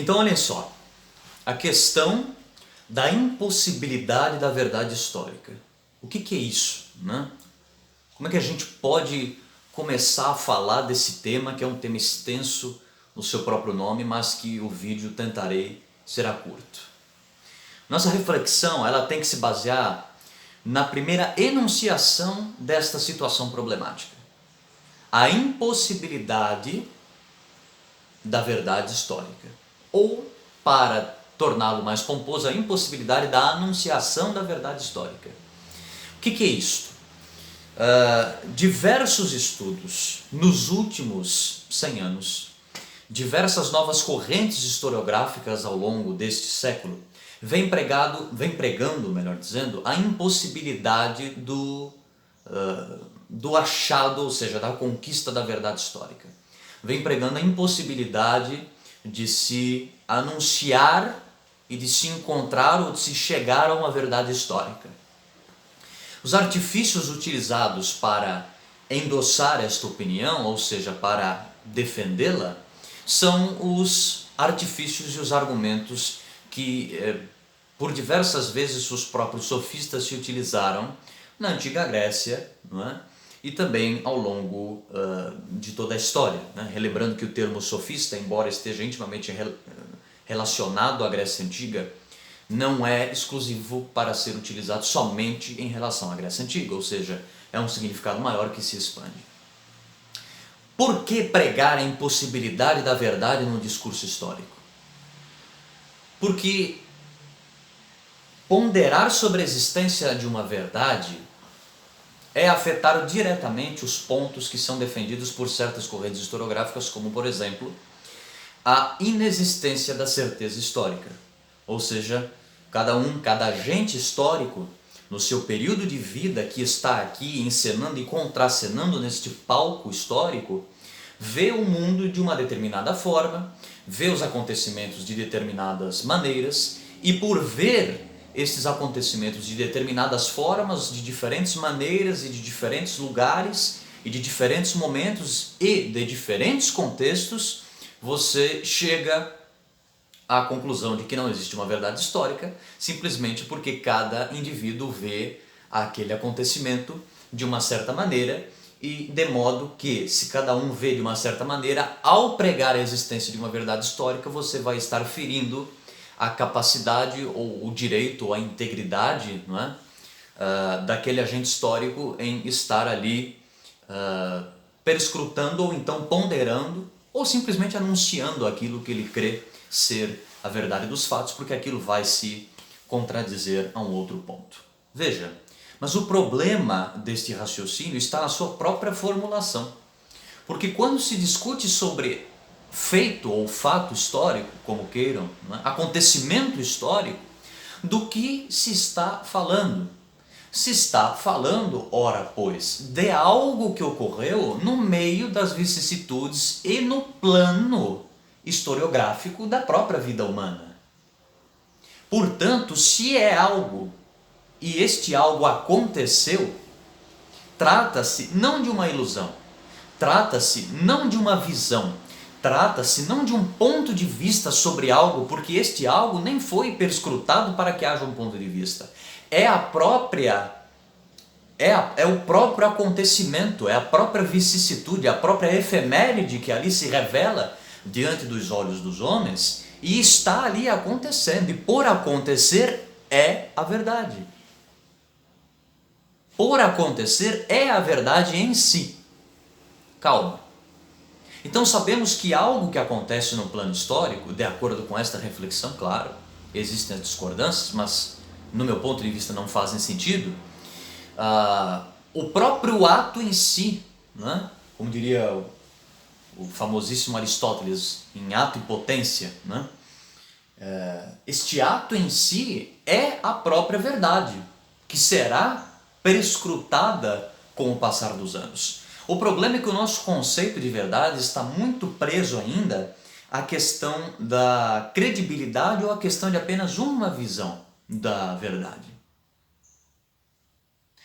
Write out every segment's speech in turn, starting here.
Então olhem só, a questão da impossibilidade da verdade histórica. O que é isso, né? Como é que a gente pode começar a falar desse tema, que é um tema extenso no seu próprio nome, mas que o vídeo tentarei será curto. Nossa reflexão ela tem que se basear na primeira enunciação desta situação problemática. A impossibilidade da verdade histórica. Ou, para torná-lo mais pomposo, a impossibilidade da anunciação da verdade histórica. O que é isto? Diversos estudos nos últimos 100 anos, diversas novas correntes historiográficas ao longo deste século, vem pregando, melhor dizendo, a impossibilidade do achado, ou seja, da conquista da verdade histórica. Vem pregando a impossibilidade de se anunciar e de se encontrar ou de se chegar a uma verdade histórica. Os artifícios utilizados para endossar esta opinião, ou seja, para defendê-la, são os artifícios e os argumentos que por diversas vezes os próprios sofistas se utilizaram na antiga Grécia, não é? E também ao longo de toda a história, né? Relembrando que o termo sofista, embora esteja intimamente relacionado à Grécia Antiga, não é exclusivo para ser utilizado somente em relação à Grécia Antiga, ou seja, é um significado maior que se expande. Por que pregar a impossibilidade da verdade no discurso histórico? Porque ponderar sobre a existência de uma verdade é afetar diretamente os pontos que são defendidos por certas correntes historiográficas, como, por exemplo, a inexistência da certeza histórica. Ou seja, cada agente histórico, no seu período de vida que está aqui encenando e contracenando neste palco histórico, vê o mundo de uma determinada forma, vê os acontecimentos de determinadas maneiras, e por ver esses acontecimentos de determinadas formas, de diferentes maneiras e de diferentes lugares e de diferentes momentos e de diferentes contextos, você chega à conclusão de que não existe uma verdade histórica, simplesmente porque cada indivíduo vê aquele acontecimento de uma certa maneira, e de modo que, se cada um vê de uma certa maneira, ao pregar a existência de uma verdade histórica, você vai estar ferindo a capacidade ou o direito ou a integridade, não é? Daquele agente histórico em estar ali perscrutando ou então ponderando ou simplesmente anunciando aquilo que ele crê ser a verdade dos fatos, porque aquilo vai se contradizer a um outro ponto. Veja, mas o problema deste raciocínio está na sua própria formulação. Porque quando se discute sobre feito ou fato histórico, como queiram, né, acontecimento histórico, do que se está falando? Se está falando, ora pois, de algo que ocorreu no meio das vicissitudes e no plano historiográfico da própria vida humana. Portanto, se é algo e este algo aconteceu, trata-se não de uma ilusão, trata-se não de uma visão, trata-se não de um ponto de vista sobre algo, porque este algo nem foi perscrutado para que haja um ponto de vista. É o próprio acontecimento, é a própria vicissitude, a própria efeméride que ali se revela diante dos olhos dos homens e está ali acontecendo, e por acontecer é a verdade. Por acontecer é a verdade em si. Calma. Então sabemos que algo que acontece no plano histórico, de acordo com esta reflexão, claro, existem as discordâncias, mas no meu ponto de vista não fazem sentido, o próprio ato em si, né? Como diria o famosíssimo Aristóteles, em ato e potência, né? Este ato em si é a própria verdade, que será perscrutada com o passar dos anos. O problema é que o nosso conceito de verdade está muito preso ainda à questão da credibilidade ou à questão de apenas uma visão da verdade.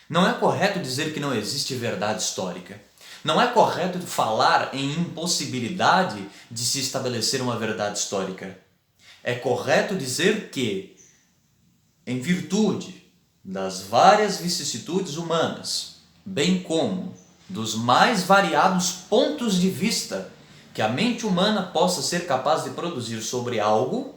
Não é correto dizer que não existe verdade histórica. Não é correto falar em impossibilidade de se estabelecer uma verdade histórica. É correto dizer que, em virtude das várias vicissitudes humanas, bem como dos mais variados pontos de vista que a mente humana possa ser capaz de produzir sobre algo,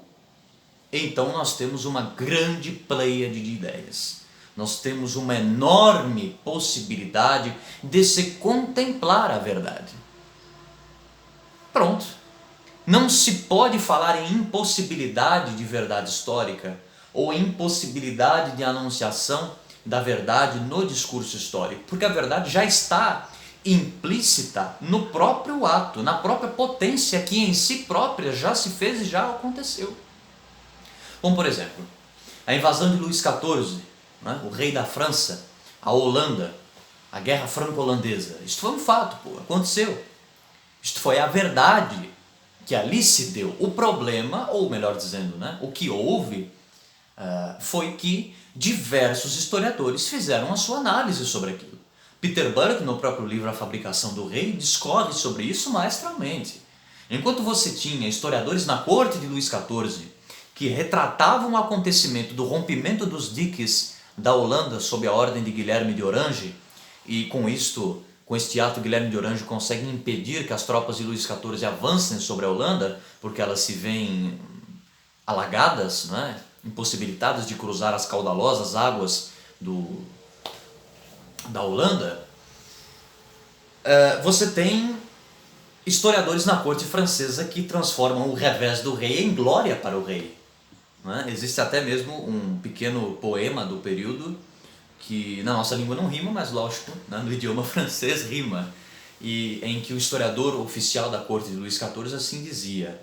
então nós temos uma grande pleiade de ideias. Nós temos uma enorme possibilidade de se contemplar a verdade. Pronto. Não se pode falar em impossibilidade de verdade histórica ou impossibilidade de anunciação da verdade no discurso histórico, porque a verdade já está implícita no próprio ato, na própria potência que em si própria já se fez e já aconteceu. Como por exemplo, a invasão de Luís XIV, né, o rei da França, a Holanda, a Guerra Franco-Holandesa. Isto foi um fato, aconteceu. Isto foi a verdade que ali se deu. O problema, ou melhor dizendo, né, o que houve, foi que diversos historiadores fizeram a sua análise sobre aquilo. Peter Burke, no próprio livro A Fabricação do Rei, discorre sobre isso maestralmente. Enquanto você tinha historiadores na corte de Luís XIV que retratavam o acontecimento do rompimento dos diques da Holanda sob a ordem de Guilherme de Orange, e com este ato Guilherme de Orange consegue impedir que as tropas de Luís XIV avancem sobre a Holanda, porque elas se veem alagadas, né? Impossibilitadas de cruzar as caudalosas águas da Holanda. Você tem historiadores na corte francesa que transformam o revés do rei em glória para o rei. Né? Existe até mesmo um pequeno poema do período que na nossa língua não rima, mas lógico, né, no idioma francês rima, e em que o historiador oficial da corte de Luís XIV assim dizia: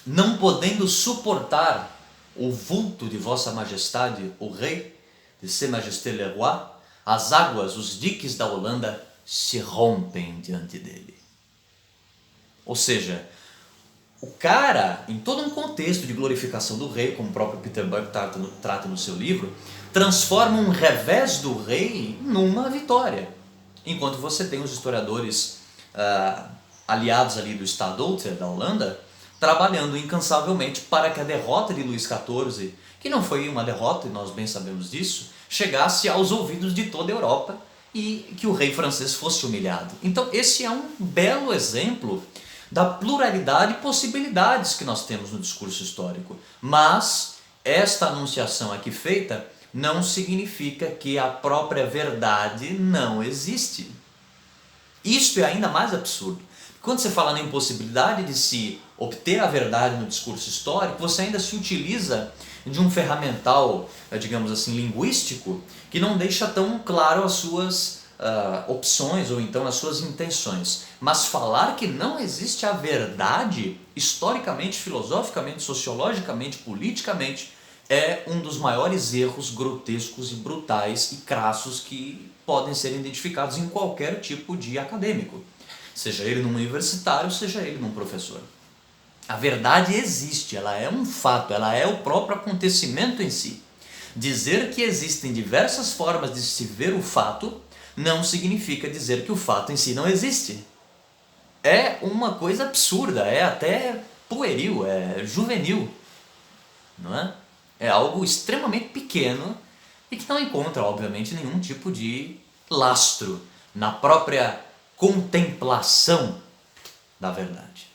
não podendo suportar o vulto de vossa majestade, o rei, de Ses Majestés le Roi, as águas, os diques da Holanda se rompem diante dele. Ou seja, o cara, em todo um contexto de glorificação do rei, como o próprio Peter Burke trata no seu livro, transforma um revés do rei numa vitória. Enquanto você tem os historiadores aliados ali do Stadsholder, da Holanda, trabalhando incansavelmente para que a derrota de Luís XIV, que não foi uma derrota, e nós bem sabemos disso, chegasse aos ouvidos de toda a Europa e que o rei francês fosse humilhado. Então esse é um belo exemplo da pluralidade de possibilidades que nós temos no discurso histórico. Mas esta anunciação aqui feita não significa que a própria verdade não existe. Isto é ainda mais absurdo. Quando você fala na impossibilidade de se obter a verdade no discurso histórico, você ainda se utiliza de um ferramental, digamos assim, linguístico, que não deixa tão claro as suas opções ou então as suas intenções. Mas falar que não existe a verdade, historicamente, filosoficamente, sociologicamente, politicamente, é um dos maiores erros grotescos e brutais e crassos que podem ser identificados em qualquer tipo de acadêmico. Seja ele num universitário, seja ele num professor. A verdade existe, ela é um fato, ela é o próprio acontecimento em si. Dizer que existem diversas formas de se ver o fato não significa dizer que o fato em si não existe. É uma coisa absurda, é até pueril, é juvenil, não é? É algo extremamente pequeno e que não encontra, obviamente, nenhum tipo de lastro na própria contemplação da verdade.